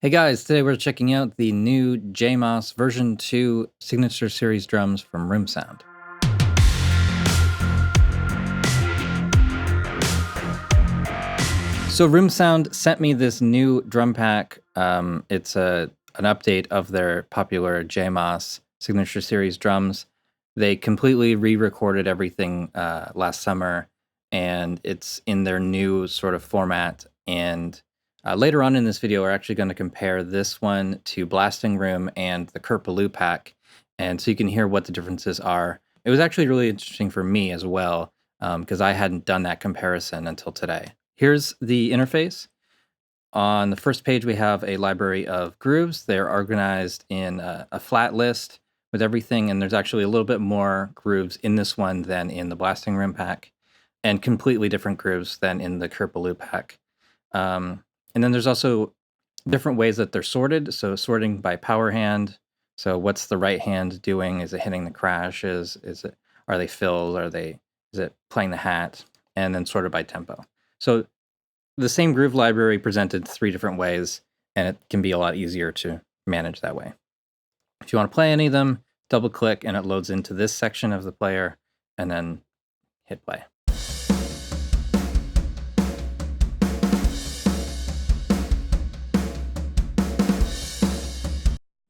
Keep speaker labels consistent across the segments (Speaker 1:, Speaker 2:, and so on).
Speaker 1: Hey guys, today we're checking out the new Maas version 2 Signature Series Drums from Room Sound. So Room Sound sent me this new drum pack. It's an update of their popular Maas Signature Series drums. They completely re-recorded everything last summer, and it's in their new sort of format. And later on in this video, we're actually going to compare this one to Blasting Room and the Curt Balu pack, and so you can hear what the differences are. It was actually really interesting for me as well, because I hadn't done that comparison until today. Here's the interface. On the first page, we have a library of grooves. They're organized in a flat list with everything, and there's actually a little bit more grooves in this one than in the Blasting Room pack, and completely different grooves than in the Curt Balu pack. And then there's also different ways that they're sorted. So sorting by power hand. So what's the right hand doing? Is it hitting the crashes? Are they fills? Is it playing the hat? And then sorted by tempo. So the same groove library presented 3 different ways, and it can be a lot easier to manage that way. If you want to play any of them, double click and it loads into this section of the player, and then hit play.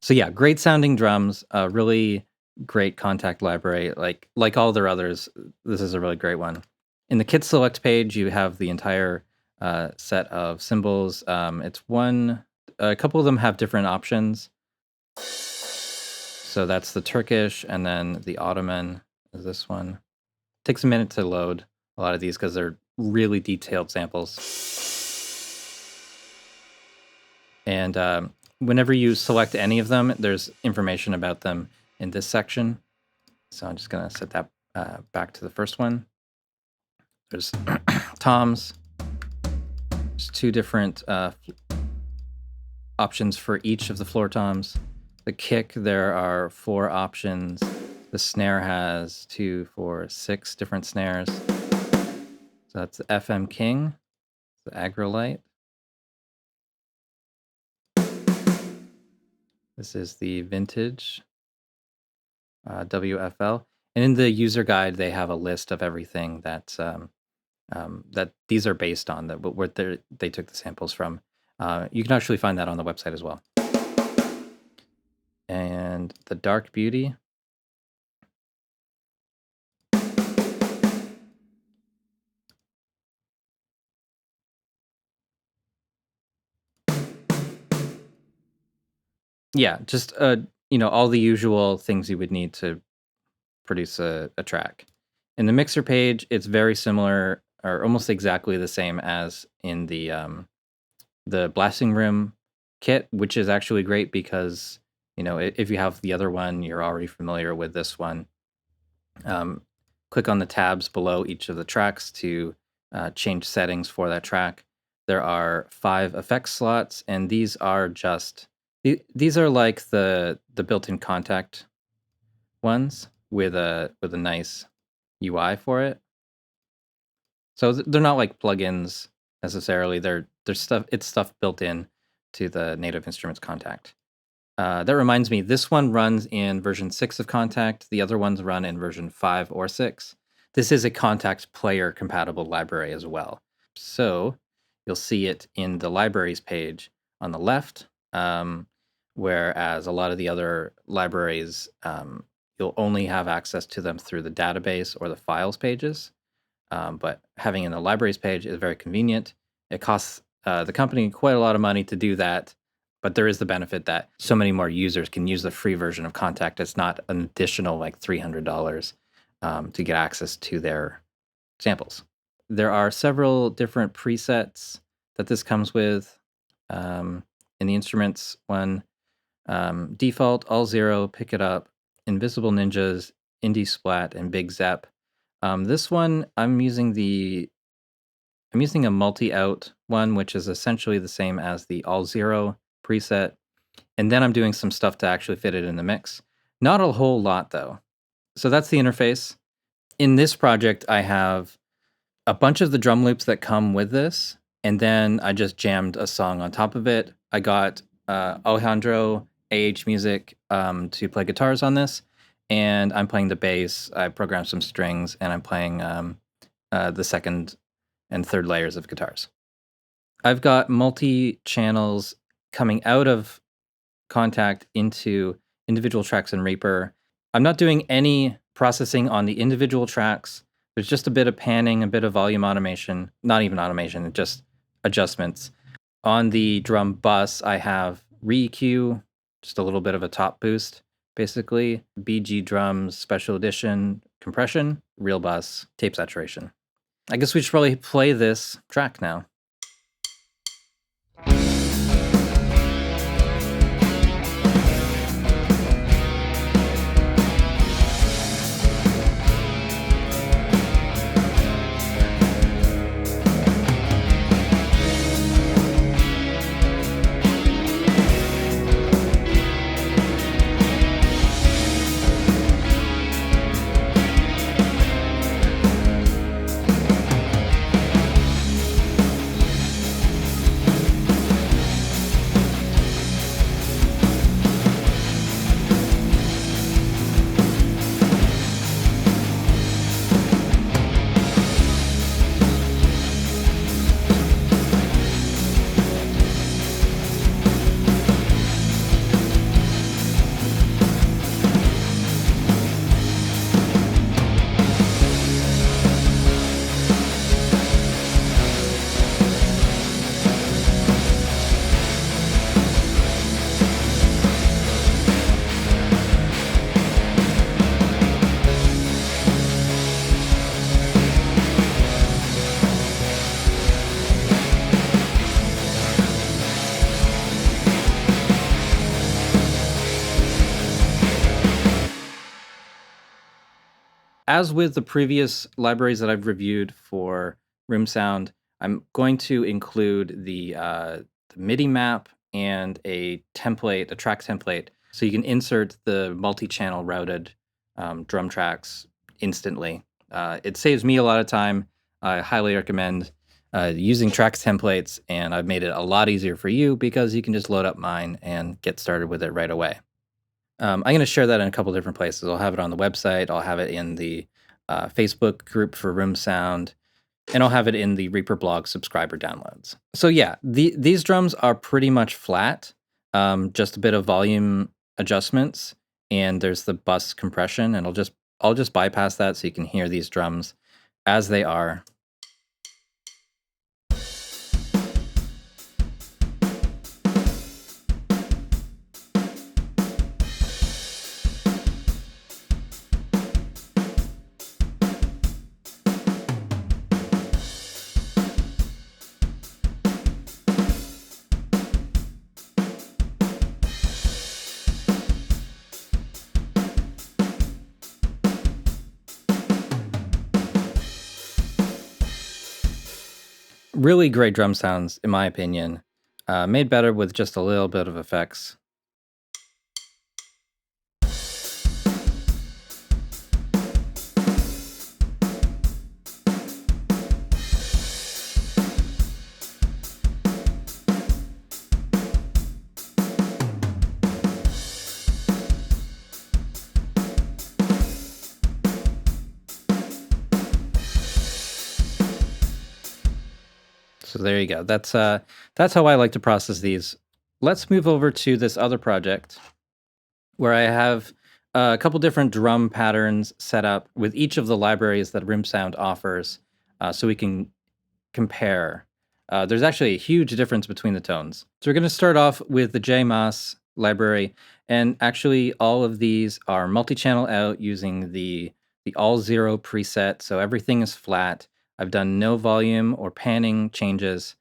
Speaker 1: So yeah, great sounding drums, really great contact library. Like all their others, this is a really great one. In the kit select page, you have the entire set of cymbals. A couple of them have different options. So that's the Turkish, and then the Ottoman is this one. Takes a minute to load a lot of these because they're really detailed samples. And whenever you select any of them, there's information about them in this section. So I'm just going to set that back to the first one. There's toms. There's 2 different options for each of the floor toms. The kick, there are 4 options. The snare has 2, 4, 6 different snares. So that's the FM King, the Agrolite. This is the Vintage WFL. And in the user guide, they have a list of everything that these are based on, where they took the samples from. You can actually find that on the website as well. And the Dark Beauty. Yeah, just all the usual things you would need to produce a track. In the mixer page, it's very similar, or almost exactly the same as in the Blasting Room kit, which is actually great because if you have the other one, you're already familiar with this one. Click on the tabs below each of the tracks to change settings for that track. There are 5 effects slots, and these are like the built-in contact ones with a nice UI for it. So they're not like plugins necessarily. They're stuff built in to the Native Instruments Contact. That reminds me, this one runs in version 6 of Contact. The other ones run in version 5 or 6. This is a Contact player compatible library as well. So you'll see it in the libraries page on the left, whereas a lot of the other libraries, you'll only have access to them through the database or the files pages. But having in the libraries page is very convenient. It costs the company quite a lot of money to do that, but there is the benefit that so many more users can use the free version of Contact. It's not an additional like $300 to get access to their samples. There are several different presets that this comes with. In the instruments one, default, all 0, pick it up, invisible ninjas, indie splat, and big zep. This one I'm using a multi-out one, which is essentially the same as the all 0 preset. And then I'm doing some stuff to actually fit it in the mix. Not a whole lot though. So that's the interface. In this project, I have a bunch of the drum loops that come with this, and then I just jammed a song on top of it. I got Alejandro AHMusic to play guitars on this, and I'm playing the bass. I programmed some strings, and I'm playing the second and third layers of guitars. I've got multi-channels coming out of Contact into individual tracks in Reaper. I'm not doing any processing on the individual tracks. There's just a bit of panning, a bit of volume automation, not even automation, just adjustments. On the drum bus, I have re-EQ, just a little bit of a top boost, basically. BG drums, special edition, compression, real bus, tape saturation. I guess we should probably play this track now. As with the previous libraries that I've reviewed for room sound, I'm going to include the MIDI map and a template, a track template, so you can insert the multi-channel routed drum tracks instantly. It saves me a lot of time. I highly recommend using tracks templates, and I've made it a lot easier for you because you can just load up mine and get started with it right away. I'm going to share that in a couple different places. I'll have it on the website. I'll have it in the Facebook group for Room Sound, and I'll have it in the Reaper blog subscriber downloads. So yeah, these drums are pretty much flat, just a bit of volume adjustments, and there's the bus compression, and I'll just bypass that so you can hear these drums as they are. Really great drum sounds, in my opinion. Made better with just a little bit of effects. So there you go. That's how I like to process these. Let's move over to this other project where I have a couple different drum patterns set up with each of the libraries that Rim Sound offers, so we can compare. There's actually a huge difference between the tones. So we're going to start off with the JMaas library, and actually all of these are multi-channel out using the all zero preset, so everything is flat. I've done no volume or panning changes.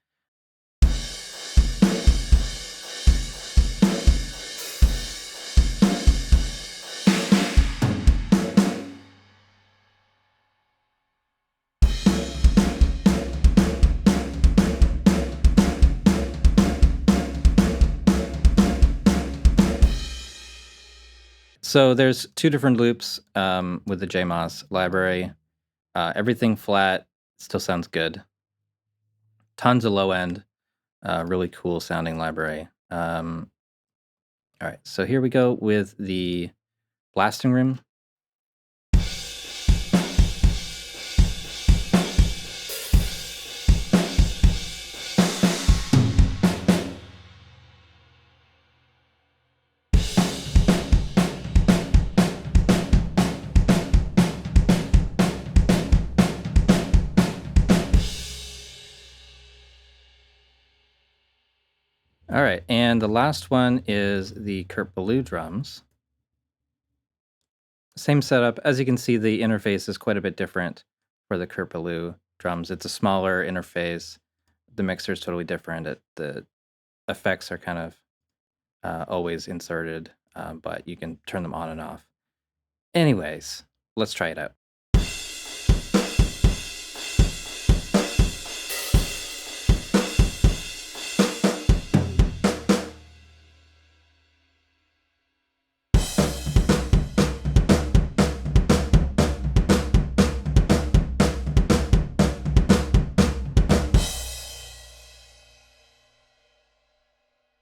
Speaker 1: So there's two different loops with the JMaas library. Everything flat, still sounds good. Tons of low end, really cool sounding library. All right, so here we go with the blasting room. All right, and the last one is the Curt Balu drums. Same setup. As you can see, the interface is quite a bit different for the Curt Balu drums. It's a smaller interface. The mixer is totally different. The effects are kind of always inserted, but you can turn them on and off. Anyways, let's try it out.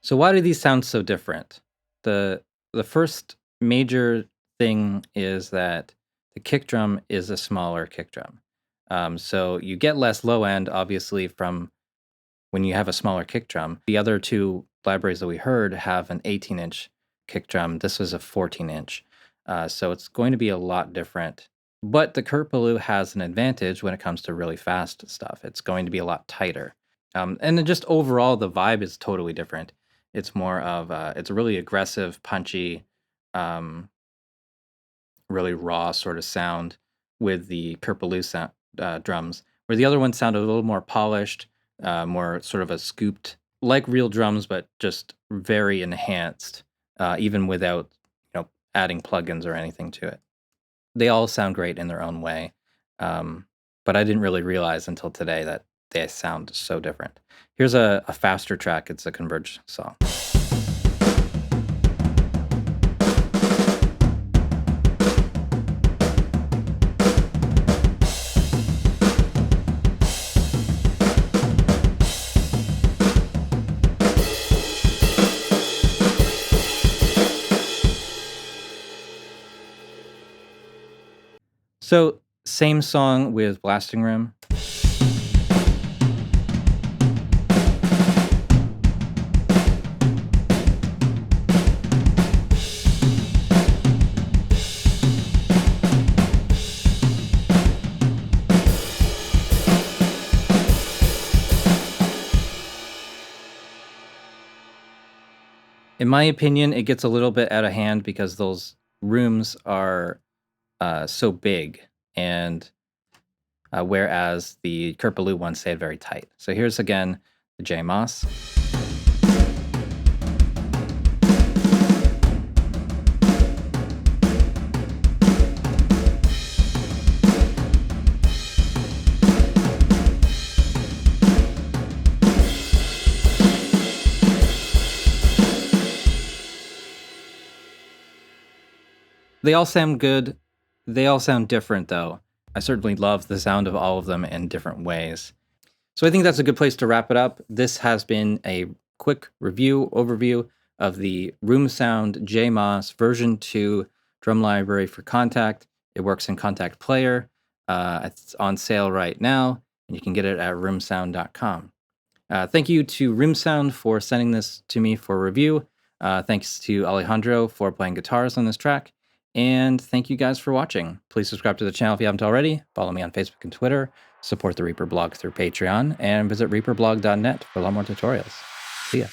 Speaker 1: So why do these sound so different? The first major thing is that the kick drum is a smaller kick drum. So you get less low end, obviously, from when you have a smaller kick drum. The other two libraries that we heard have an 18-inch kick drum. This was a 14-inch. So it's going to be a lot different. But the Curt Balu has an advantage when it comes to really fast stuff. It's going to be a lot tighter. And then just overall, the vibe is totally different. It's more of it's a really aggressive, punchy, um, really raw sort of sound with the Curt Balu sound, drums, where the other one sounded a little more polished, more sort of a scooped, like real drums, but just very enhanced, even without adding plugins or anything to it. They all sound great in their own way, but I didn't really realize until today that they sound so different. Here's a faster track. It's a Converge song. So same song with Blasting Room. In my opinion, it gets a little bit out of hand because those rooms are so big, and whereas the Curt Balu one stayed very tight. So here's again the J Maas. They all sound good. They all sound different, though. I certainly love the sound of all of them in different ways. So I think that's a good place to wrap it up. This has been a quick overview of the Room Sound J Maas version 2 drum library for Kontakt. It works in Kontakt Player. It's on sale right now, and you can get it at roomsound.com. Thank you to Room Sound for sending this to me for review. Thanks to Alejandro for playing guitars on this track. And thank you guys for watching. Please subscribe to the channel if you haven't already. Follow me on Facebook and Twitter. Support the Reaper blog through Patreon. And visit reaperblog.net for a lot more tutorials. See ya.